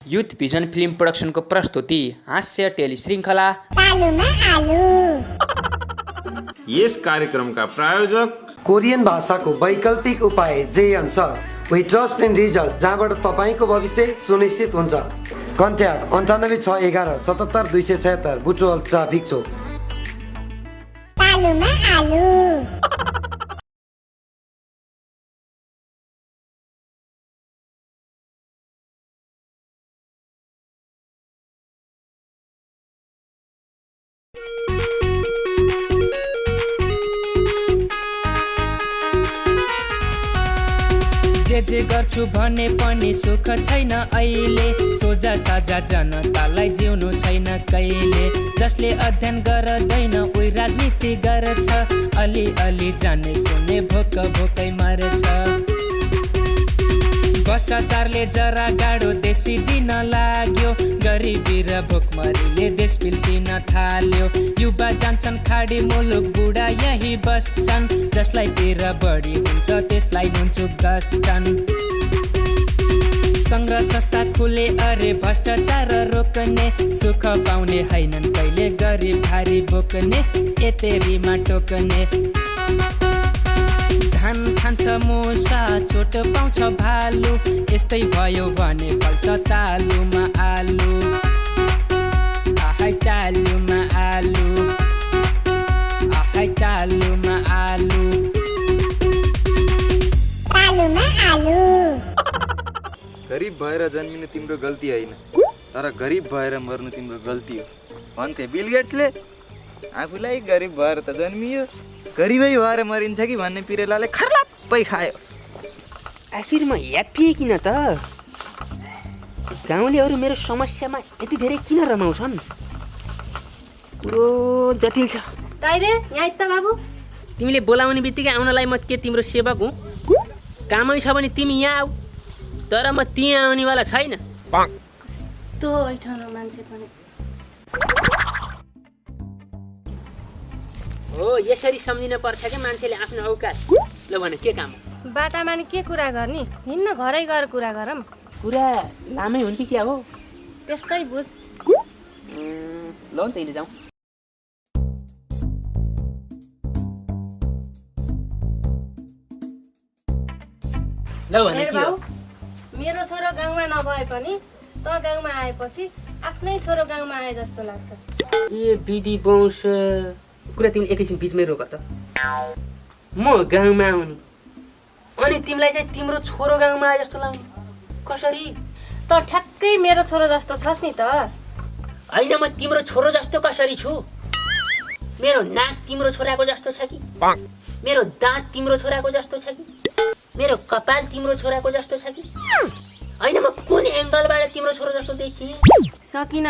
Youth vision film प्रोडक्सनको प्रस्तुति हास्य tele श्रृङ्खला तालुमा आलु। यस कार्यक्रमका प्रायोजक कोरियन भाषाको वैकल्पिक उपाय जे अनुसार वी ट्रस्ट इन रिजल्ट, जहाँबाट तपाईँको भविष्य सुनिश्चित हुन्छ। कन्ट्याक्ट 9561177276 बुचुवल ट्राफिक चोक। तालुमा आलु। जे गर्छु भने पनि सुख छैन अहिले, सोझा साझा जनतालाई जिउनु छैन कहिले। जसले अध्ययन गर्दैन उही राजनीति गर्छ, अलि अलि जाने सुने भोक भोकै मर्छ। भ्रष्टाचारले जरा गाडो देशी दिन लाग्यो, गरिबी र भोकमरीले देश पिल्सिन थाल्यो। युवा जान्छन् खाडी मुलुक, बुढा यही बस्छन्, जसलाई पिर बढी हुन्छ त्यसलाई नुनचुक दस्छन्। सङ्घ संस्था खुले अरे भ्रष्टाचार रोक्ने, सुख पाउने हैनन् कहिले गरिब भारी बोक्ने, एतेरीमा टोक्ने। धान खान्छ मुसा चोट पाउँछ भालु, यस्तै भयो भने फल्छ तालुमा आलु। आहै तालुमा आलु, आहै तालुमा आलु। तालुमा आलु। गरिब भएर जन्मिनु तिम्रो गल्ती होइन, तर गरिब भएर मर्नु तिम्रो गल्ती हो भन्थे बिल गेट्सले। आफूलाई गरिब भएर त जन्मियो, गरिबै भएर मरिन्छ कि भन्ने पिरेलाले खर्लाप्पै खायो। आखिरमा ह्याप्पी किन त? गाउँलेहरू मेरो समस्यामा यति धेरै किन रमाउँछन्? पुरो जटिल छ। ताइरे यहाँ त बाबु, तिमीले बोलाउने बित्तिकै आउनलाई म के तिम्रो सेवक हुँ? कामै छ भने तिमी यहाँ आऊ, तर म त्यहाँ आउनेवाला छैन। कस्तो ऐठनो मान्छे पनि। हो, यसरी सम्झिन पर्छ क्या मान्छेले आफ्नो औकात। ल भन, के काम हो? बाटामा नि के कुरा गर्ने, हिँड्न घरै गएर कुरा गरौँ। कुरा लामै हुन् कि क्या हो? त्यस्तै बुझ। ल नि तैँले जाउँ। ल भने हेर के बाउ, हो? मेरो छोरो गाउँमा नभए पनि त गाउँमा आएपछि आफ्नै छोरो गाउँमा आए जस्तो लाग्छ। ए विधि वंश कुरा तिमीले एकैछिन बिचमै रोक त। म गाउँमा आउने अनि तिमीलाई चाहिँ तिम्रो छोरो गाउँमा आए जस्तो लाग्ने कसरी? त ठ्याक्कै मेरो छोरो जस्तो छस् नि त। होइन, म तिम्रो छोरो जस्तो कसरी छु? मेरो नाक तिम्रो छोराको जस्तो छ कि? मेरो दाँत तिम्रो छोराको जस्तो छ कि? मेरो कपाल तिम्रो छोराको जस्तो छ कि? होइन, म कुन एङ्गलबाट तिम्रो छोरो जस्तो देखिएँ? सकिन,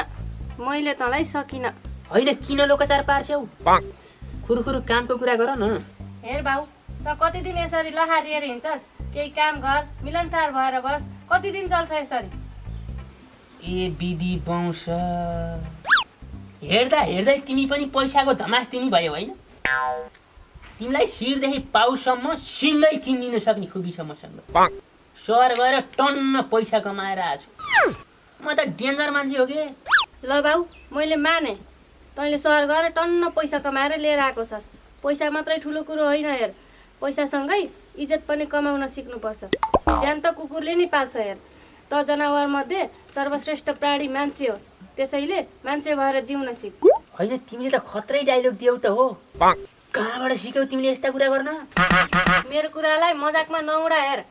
मैले तँलाई सकिन। होइन, किन लोकाचार पार्छौ? खुरुखुरु कामको कुरा गर न। हेर बाउ, त कति दिन यसरी लहारिएर हिँड्छस्? केही काम गर, मिलनसार भएर बस। कति दिन चल्छ यसरी? ए विधि वंश, हेर्दा हेर्दै तिमी पनि पैसाको धमास तिमी भयो होइन? तिमीलाई शिरदेखि पाउसम्म सिँगै किनिदिन सक्ने खुबी छ मसँग। सहर गएर टन्न पैसा कमाएर आएको छु। म त डेन्जर मान्छे हो कि? ल बाउ, मैले माने, तैँले सहर गएर टन्न पैसा कमाएर लिएर आएको छस्। पैसा मात्रै ठुलो कुरो होइन हेर, पैसासँगै इज्जत पनि कमाउन सिक्नुपर्छ। ज्यान त कुकुरले नि पाल्छ हेर। त जनावर मध्ये सर्वश्रेष्ठ प्राणी मान्छे होस्, त्यसैले मान्छे भएर जिउन सिक। होइन, तिमीले त खत्रै डाइलग दियौ त हो। कहाँबाट सिक्यौ तिमीले यस्ता कुरा गर्न? मेरो कुरालाई मजाकमा नउडा हेर।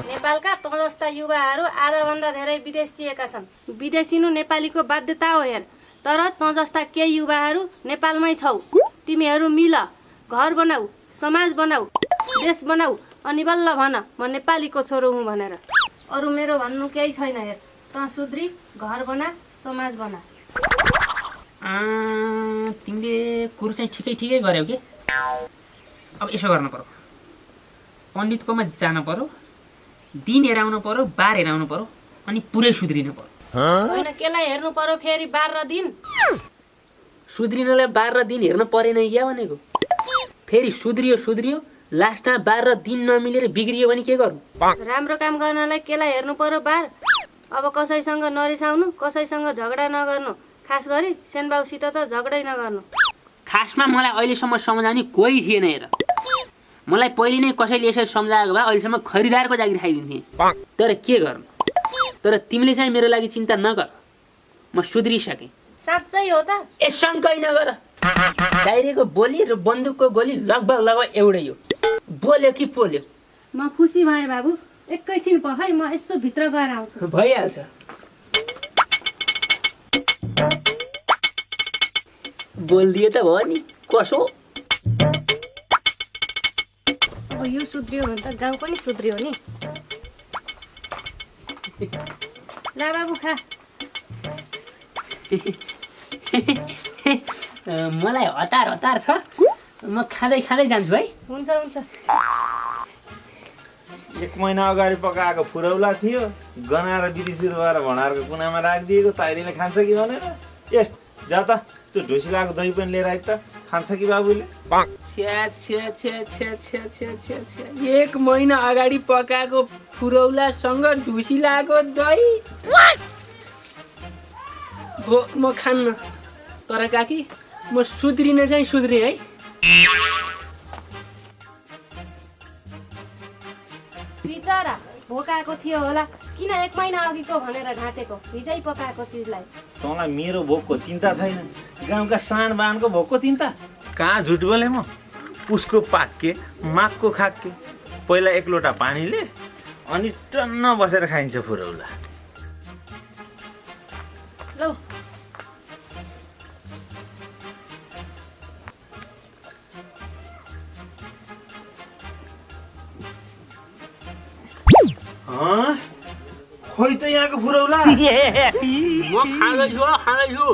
नेपालका तँ जस्ता युवाहरू आधाभन्दा धेरै विदेशिएका छन्। विदेशिनु नेपालीको बाध्यता हो हेर, तर तँ जस्ता केही युवाहरू नेपालमै छौ। तिमीहरू मिल, घर बनाऊ, समाज बनाऊ, देश बनाऊ, अनि बल्ल भन म नेपालीको छोरो हुँ भनेर। अरू मेरो भन्नु केही छैन हेर। तँ सुध्री, घर बना, समाज बना। तिमीले कुरो चाहिँ ठिकै गर्यौ कि? अब यसो गर्नु पर्यो, पण्डितकोमा जानु पर्यो, दिन हेराउनु पर्यो, बार हेराउनु पर्यो, अनि पुरै सुध्रिनु पर्यो। होइन, केलाई हेर्नु पर्यो फेरि बार र दिन? सुध्रिनलाई बार र दिन हेर्नु परेन क्या भनेको? फेरि सुध्रियो, लास्टमा बार र दिन नमिलेर बिग्रियो भने के गर्नु? राम्रो काम गर्नलाई केलाई हेर्नु पर्यो बार, अब कसैसँग नरिसाउनु, कसैसँग झगडा नगर्नु, खास गरी सेनबाउसित त झगडै नगर्नु। खासमा मलाई अहिलेसम्म सम्झाउने कोही थिएन हेर। मलाई पहिले नै कसैले यसरी सम्झाएको भए अहिलेसम्म खरिदारको जागिर खाइदिन्थेँ। तर के गर्नु, तर तिमीले चाहिँ मेरो लागि चिन्ता नगर, म सुध्रिसकेँ। साँच्चै हो त? ए शङ्कै नगर, डाइरेको बोली र बन्दुकको गोली लगभग एउटै हो। बोल्यो कि पोल्यो। म खुसी भएँ बाबु, एकैछिन है म यसो भित्र गएर आउँछु। भइहाल्छ। बोलिदियो त भयो नि, कसो? अब यो सुध्रियो भने त गाउँ पनि सुध्रियो नि। ल बाबु खा। मलाई हतार छ, म खाँदै जान्छु है। हुन्छ। 1 महिना अगाडि पकाएको फुरौला थियो, गनाएर बिदिसिर भएर भँडारको कुनामा राखिदिएको, ताइरीले खान्छ कि भनेर। ए जा त, त्यो ढुसिलाको दही पनि लिएर आइ त, खान्छ कि बाबुले? छ्या 1 महिना अगाडि पकाएको फुरौलासँग ढुसिलाको दही? हो, म खान्न। तर काकी, म सुध्रिन चाहिँ सुध्रेँ है। बिचरा भोकाएको थियो होला, किन 1 महिना अघिको भनेर ढाँटेको हिजै पकाएको चिजलाई। तँलाई मेरो भोकको चिन्ता छैन, गाउँका सानबानको भोकको चिन्ता? कहाँ झुट बोले म? पुसको पाक्के, मागको खाक्के। पहिला 1 लोटा पानीले अनि टन्न बसेर खाइन्छ फुरौला। लौ खोइ त यहाँको फुरौला। म खाँदैछु।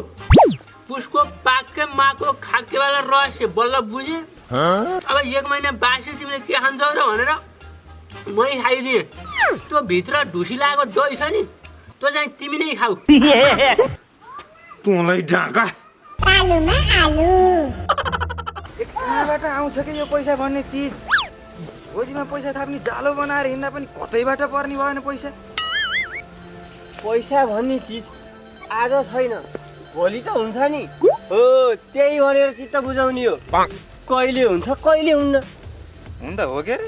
पुसको पाक्के माको खाक्केवाला रहस्य बल्ल बुझेँ। अब 1 महिना बासी तिमीले के खान्छौ र भनेर मै खाइदिएँ। त्यो भित्र ढुसी लागेको दही छ नि, त्यो चाहिँ तिमी नै खाऊ। तँलाई ढाका। तालुमा आलु। कहाँबाट आउँछ कि यो पैसा भन्ने चिज? गोजीमा पैसा थाप्ने जालो बनाएर हिँड्दा पनि कतैबाट पर्ने भएन पैसा। पैसा भन्ने चिज आज छैन, भोलि त हुन्छ नि। हो, त्यही भनेर चित्त बुझाउने हो। कहिले हुन्छ कहिले हुन्न। हुन त हो के रे?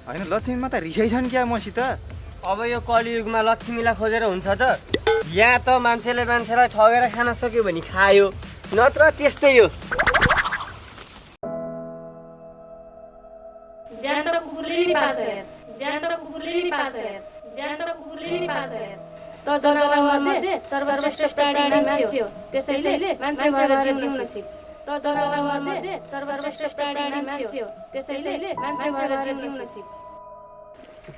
होइन, लक्ष्मी माता रिसाइ छन् क्या मसित? अब यो कलियुगमा लक्ष्मीलाई खोजेर हुन्छ त? यहाँ त मान्छेलाई ठगेर खान सक्यो भने खायो, नत्र त्यस्तै हो। ज्यान त कुकुरले नि पाछ हेर, त जनावरमध्ये सर्वश्रेष्ठ प्राणी मान्छे होस्, त्यसैले मान्छे भएर जिउन सिक। त जनावरमध्ये सर्वश्रेष्ठ प्राणी मान्छे होस्, त्यसैले मान्छे भएर जिउन सिक।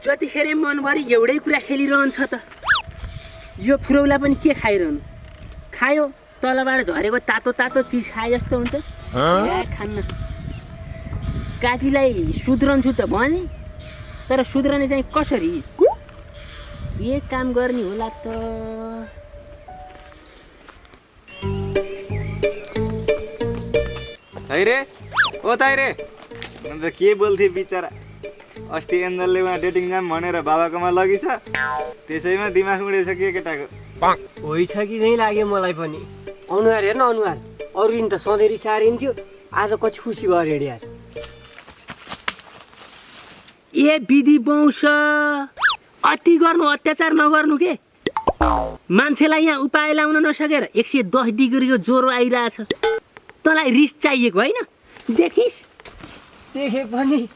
जतिखेर मनभरि एउटै कुरा खेलिरहन्छ त यो फुरौला पनि के खाइरहनु? खायो, तलबाट झरेको तातो चिज खाए जस्तो हुन्छ। खान्न। काकीलाई सुध्रन्छु त भने, तर सुध्रने चाहिँ कसरी? के काम गर्ने होला त? ताइरे, ओ ताइरे, अन्त के बोल्थे बिचरा? अस्ति एन्जलले उहाँ डेटिङ जाम भनेर बाबाकोमा लगिछ, त्यसैमा दिमाग उडेछ के केटाको। होइ छ कि चाहिँ लाग्यो मलाई पनि। अनुहार हेर्न अनुहार, अरू दिन त सधैँ रिसारिन्थ्यो, आज कति खुसी भएर हिँडिया छ। ए विधि वंश, अति गर्नु, अत्याचार नगर्नु के। मान्छेलाई यहाँ उपाय लाउन नसकेर 110 डिग्रीको ज्वरो आइरहेछ। तँलाई रिस चाहिएको होइन? देखिस्? देखे पनि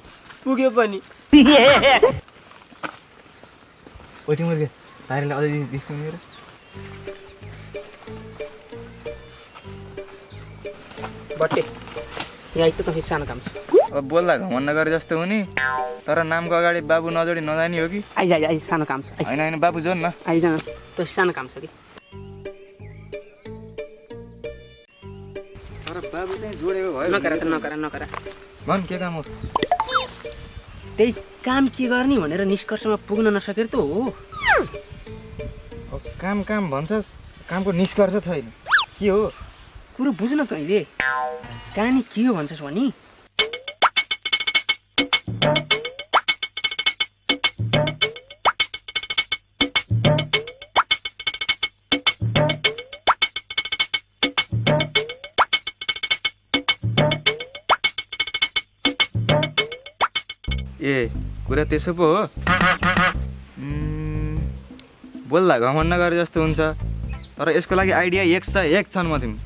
पुग्यो पनि। ओटी मुर्गे, ताइरेले अझै दिस्कुनेर। बट्टे, यहाँ त कति सानो काम छ। अब बोल्दा घमण्ड गरे जस्तो हुने, तर नामको अगाडि बाबु नजोडी नजाने हो कि? आइज सानो काम छ। होइन बाबु जोड्न। आइज न, त सानो काम छ कि। तर बाबु चाहिँ जोडेको भयो। नकरा। भन् के काम हो? त्यही काम के गर्ने भनेर निष्कर्षमा पुग्न नसकेर त हो। काम भन्छस्, कामको निष्कर्ष छैन। के हो? कुरो बुझ्न तैँले। कहानी के हो भन्छस् भनी? ए कुरा त्यसो पो हो बोल्दा घमण्ड गरे जस्तो हुन्छ तर यसको लागि आइडिया 101 छन् म तिमी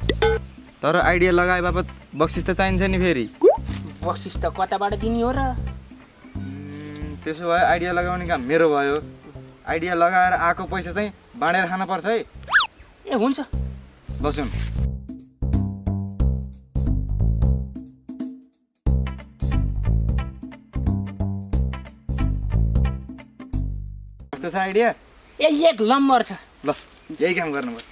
तर आइडिया लगाए बापत बक्सिस त चाहिन्छ नि फेरि बक्सिस त कताबाट दिने हो र त्यसो भए आइडिया लगाउने काम मेरो भयो आइडिया लगाएर आएको पैसा चाहिँ बाँडेर खान पर्छ है ए हुन्छ ल सुन कस्तो छ आइडिया ए एक नम्बर छ ल यही काम गर्नुपर्छ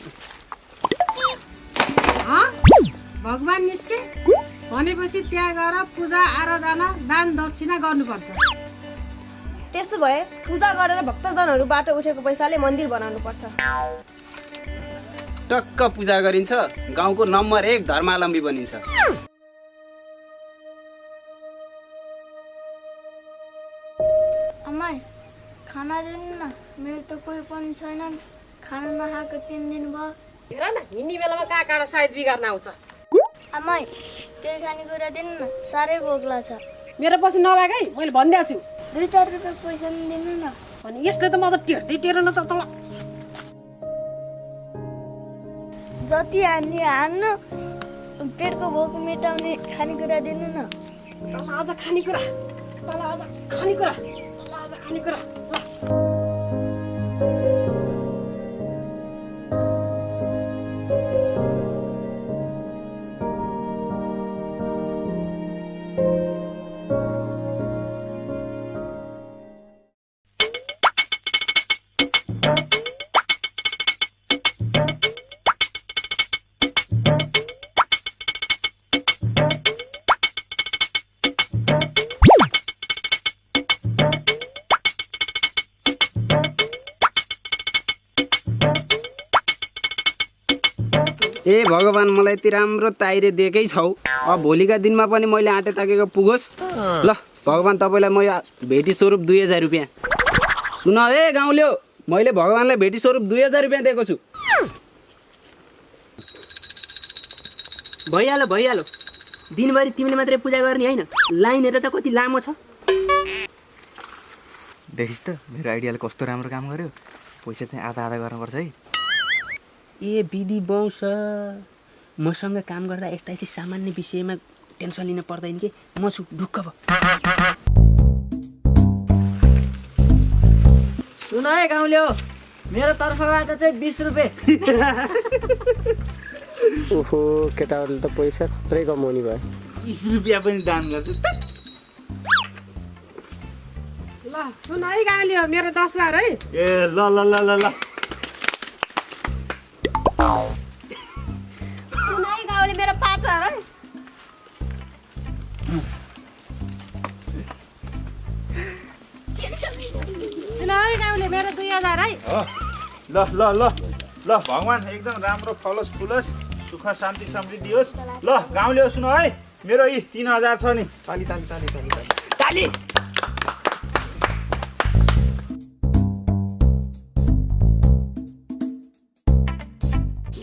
भगवान् निस्के भनेपछि त्यहाँ गएर पूजा आराधना दान दक्षिणा गर्नुपर्छ। त्यसो भए पूजा गरेर भक्तजनहरूबाट उठेको पैसाले मन्दिर बनाउनुपर्छ। टक्क पूजा गरिन्छ गाउँको नम्बर 1 धर्मावलम्बी बनिन्छ। अम्मा खाना दिनु न मेरो त कोही पनि छैन खाना नखाएको 3 दिन भयो हेर न हिँड्ने बेलामा काकाबाट सायद बिगार्न आउँछ। अम्मा केही खानेकुरा दिनु न साह्रै भोक लाग्छ मेरो पछि नलाग है मैले भनिदिएको छु 2-4 रुपियाँ पैसा पनि दिनु न अनि यसले त म त टेर्न त तल जति हान्नु पेटको भोक मेटाउने खानेकुरा दिनु न तल आज खानेकुरा ए भगवान् मलाई यति राम्रो ताइरे दिएकै छौ अब भोलिका दिनमा पनि मैले आँटे ताकेको पुगोस् ल भगवान् तपाईँलाई म भेटी स्वरूप 2000 रुपियाँ सुन ए गाउँले हो मैले भगवान्लाई भेटी स्वरूप 2000 रुपियाँ दिएको छु भइहाल्यो दिनभरि तिमीले मात्रै पूजा गर्ने होइन लाइन हेरेर त कति लामो छ देखिस् त मेरो आइडियाले कस्तो राम्रो काम गर्यो पैसा चाहिँ आधा आधा गर्नुपर्छ है ए विधि वंश मसँग काम गर्दा यस्ता सामान्य विषयमा टेन्सन लिन पर्दैन कि म छु ढुक्क भयो सुन है गाउँले हो मेरो तर्फबाट चाहिँ 20 रुपियाँ ओहो केटाहरूले त पैसा खत्रै कमाउने भयो 20 रुपियाँ पनि दान गर्छ ल सुन है गाउँले हो मेरो 10,000 है ए ल ल ल ल ल सुन है गाउँले मेरो 5,000 है सुन है गाउँले मेरो 2,000 है ल ल ल ल भगवान् एकदम राम्रो फलोस् फुलोस् सुख शान्ति समृद्धि होस् ल गाउँले सुन है मेरो यी 3,000 छ नि ताली ताली ताली ताली ताली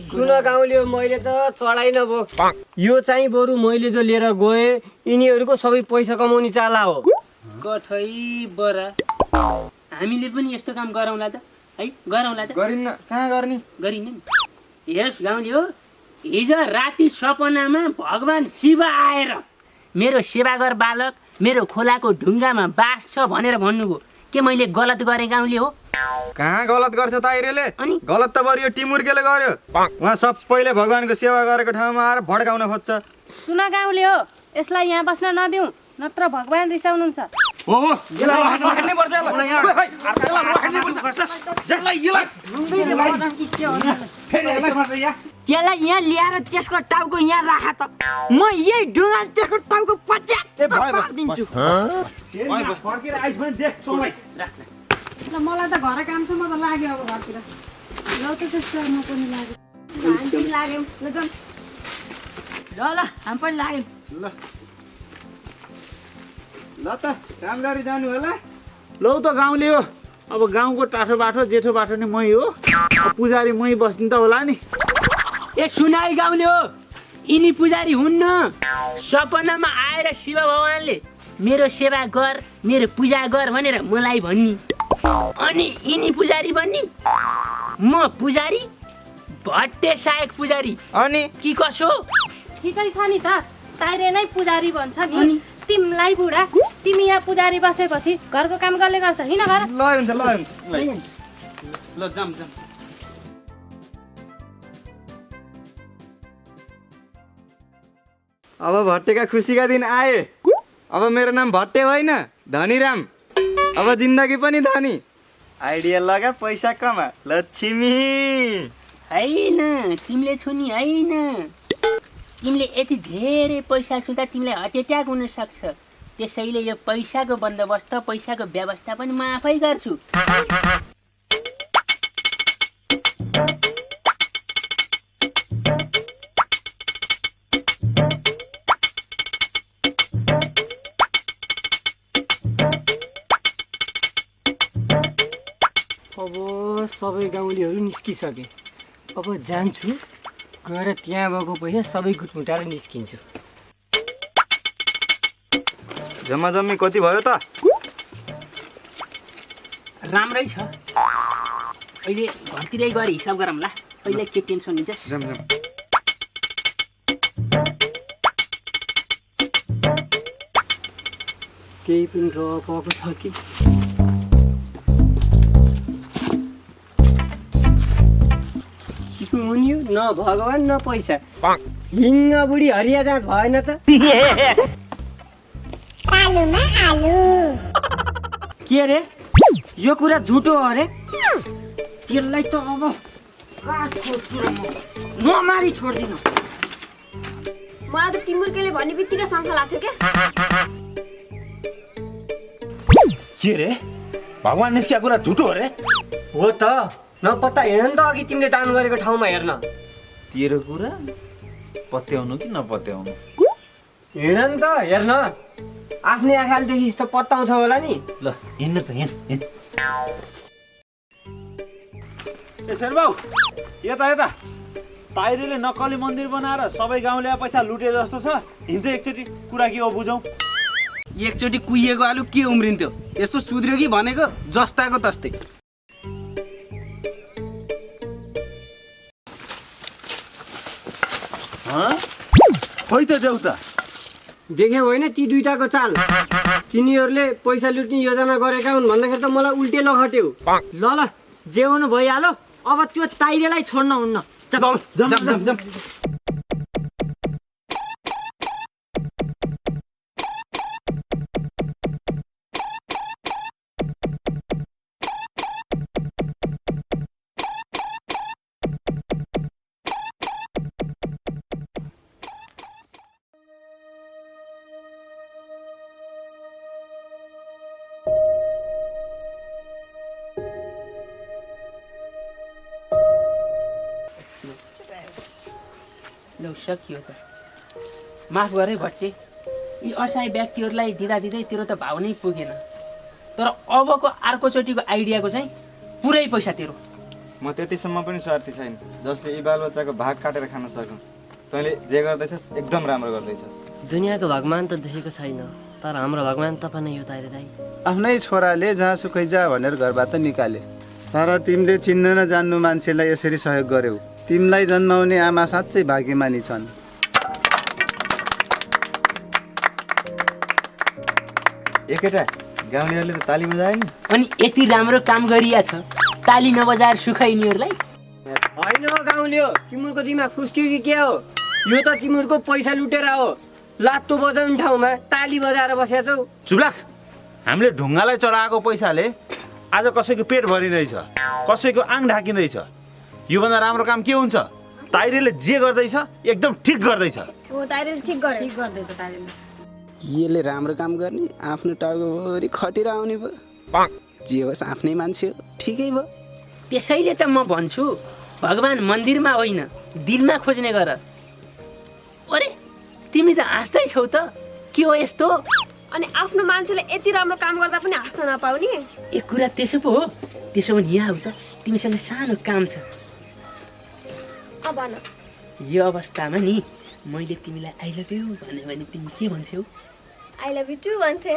सुन गाउँले हो मैले त चढाइन भो यो चाहिँ बरु मैले जो लिएर गएँ यिनीहरूको सबै पैसा कमाउने चाला हो कठै बरा हामीले पनि यस्तो काम गरौँला त है गरौँला त गरिन्न कहाँ गर्ने गरिने नि हेर्नुहोस् गाउँले हो हिजो राति सपनामा भगवान् शिव आएर मेरो सेवा गर बालक मेरो खोलाको ढुङ्गामा बास छ भनेर भन्नुभयो के मैले गलत गरेँ गाउँले हो कहाँ गलत गर्छ ताइरेले अनि? गलत त बरु यो टिमुर्केले गर्यो उहाँ सबैले भगवान्को सेवा गरेको ठाउँमा आएर भड्काउन खोज्छ सुन गाउँले हो यसलाई यहाँ बस्न नदिऊ नत्र भगवान् रिसाउनुहुन्छ त्यसलाई यहाँ ल्याएर त्यसको टाउको यहाँ राख त म यही ढुङ्गा त्यसको टाउको पच्यादिन्छु फर्केर आइस भने देख समय ल मलाई त घर काम छ म त लाग्यो अब घरतिर ल त त्यस्तो म पनि लाग्यो ल जाऊँ ल हामी पनि लाग्यौँ ल त काम गरी जानु होला लौ त गाउँले हो अब गाउँको टाठो बाठो जेठो बाठो नि मै हो पुजारी मै बस्ने त होला नि ए सुनाई गाउँले हो यिनी पुजारी हुन्न सपनामा आएर शिव भगवान्ले मेरो सेवा गर, मेरो पूजा गर भनेर मलाई भन्नी, अनि यिनी पुजारी बन्नी, म पुजारी, भट्टे सहायक पुजारी अनि कि कसो? ठिकै छ नि त, ताइरे नै पुजारी भन्छ नि। तिमीलाई बुढा, तिमी यहाँ पुजारी बसेपछि घरको काम गर्ले गर्छ, हिँड घर। ल हुन्छ ल हुन्छ ल जाम जाम। अब भट्टेका खुसीका दिन आए। अब मेरो नाम भट्टे होइन, धनीराम। अब जिन्दगी पनि धनी। आइडिया लगा, पैसा कमा, लक्ष्मी। होइन, तिमीले छुनी होइन, तिमीले यति धेरै पैसा छुँदा तिमीलाई हार्ट एट्याक हुन सक्छ। त्यसैले यो पैसाको बन्दोबस्त, पैसाको व्यवस्था पनि म आफै गर्छु। अब सबै गाउँलेहरू निस्किसके। अब जान्छु, गएर त्यहाँ भएको पैसा सबै गुटमुटाएर निस्किन्छु। जम्मा जम्मी कति भयो त? राम्रै छ, अहिले घरतिरै गएर हिसाब गरौँला, अहिले के टेन्सन लिन्छस्? केही पनि रहेको छ कि? मुनियो न भगवान् न पैसा, हिङ्ग बुढी हरिया जाँच भएन त? के रे, यो कुरा झुटो हो अरे? त्यसलाई त अब नमारी छोड्दिन। मलाई त टिमुर्केले भन्ने बित्तिकै शङ्का लाग्थ्यो क्या। के रे, भगवान निस्किया कुरा झुटो हो रे? हो त, नपत्ता हिँड नि त अघि तिमीले दान गरेको ठाउँमा हेर्न। तेरो कुरा पत्याउनु कि नपत्याउनु? हिँड नि त हेर्न, आफ्नै आँखाले देखिस् त पत्ताउँछ होला नि। ल हिँड्न त हिँड। ए शेरबाउ, यता यता। ताइरेले नक्कली मन्दिर बनाएर सबै गाउँले पैसा लुटे जस्तो छ। हिँड्छ एकचोटि, कुरा के हो बुझौँ। एकचोटि कुहिएको आलु के उम्रिन्थ्यो? यसो सुध्रियो कि भनेको जस्ताको तस्तै। खोइ त देऊ त। देख्यौ होइन ती दुइटाको चाल? तिनीहरूले पैसा लुट्ने योजना गरेका हुन् भन्दाखेरि त मलाई उल्टे लखट्यो। ल ल, जे हुनु भइहाल्यो। अब त्यो ताइरेलाई छोड्न हुन्न। लौ सकियो त, माफ गरे भट्टे। यी असहाय व्यक्तिहरूलाई दिँदा दिँदै तेरो त भाउ नै पुगेन। तर अबको अर्कोचोटिको आइडियाको चाहिँ पुरै पैसा तेरो। म त्यतिसम्म पनि स्वार्थी छैन जसले यी बालबच्चाको भाग काटेर खान सकौँ। तैँले जे गर्दैछस् एकदम राम्रो गर्दैछस्। दुनियाँको भगवान त देखेको छैन, तर हाम्रो भगवान तपाईँ नै यो ताइरे दाइ। आफ्नै छोराले जहाँ सुकै जा भनेर घरबाट निकाले, तर तिमीले चिन्नु नजान्नु मान्छेलाई यसरी सहयोग गर्यौ। तिमीलाई जन्माउने आमा साँच्चै भाग्यमानी छन्। एकेटा गाउँलेहरूले त ताली बजाए नि। अनि यति राम्रो काम गरिया छ, ताली नबजाएर सुख यिनीहरूलाई? होइन हो गाउँले हो, तिमीहरूको दिमाग फुस्क्यो कि के हो? यो त तिमीहरूको पैसा लुटेर हो। लात्तो बजाउने ठाउँमा ताली बजाएर बसेका छौ। चुप लाग। हामीले ढुङ्गालाई चढाएको पैसाले आज कसैको पेट भरिँदैछ, कसैको आङ ढाकिँदैछ। योभन्दा राम्रो काम के हुन्छ? ताइरेले जे गर्दैछ एकदम ठिक गर्दैछ। हो, ताइरेले ठिक गर्यो। ठिक गर्दैछ ताइरेले। यसले राम्रो काम गर्ने, आफ्नो टाउकोभरि खटेर आउने भयो। जे होस् आफ्नै मान्छे हो, ठिकै भयो। त्यसैले त म भन्छु, भगवान मन्दिरमा होइन दिलमा खोज्ने गर। अरे तिमी त हाँस्दै छौ त, के हो यस्तो? अनि आफ्नो मान्छेले यति राम्रो काम गर्दा पनि हाँस्न नपाउने? ए कुरा त्यसो पो हो। त्यसो भने यहाँ हो त, तिमीसँग सानो काम छ। अब न, यो अवस्थामा नि मैले तिमीलाई आई लभ यु भने तिमी के भन्छौ? आई लभ यु टु भन्थे।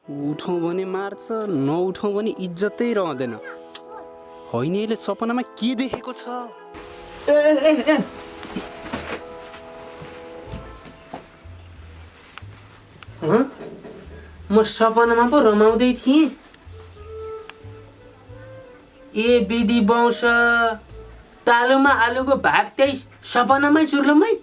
उठौँ भने मार्छ, नउठौँ भने इज्जतै रहँदैन। होइन यसले सपनामा के देखेको छ? म सपनामा पो रमाउँदै थिएँ। ए विधि वंश, तालुमा आलुको भाग त्यही सपनामै चुर्लुमै।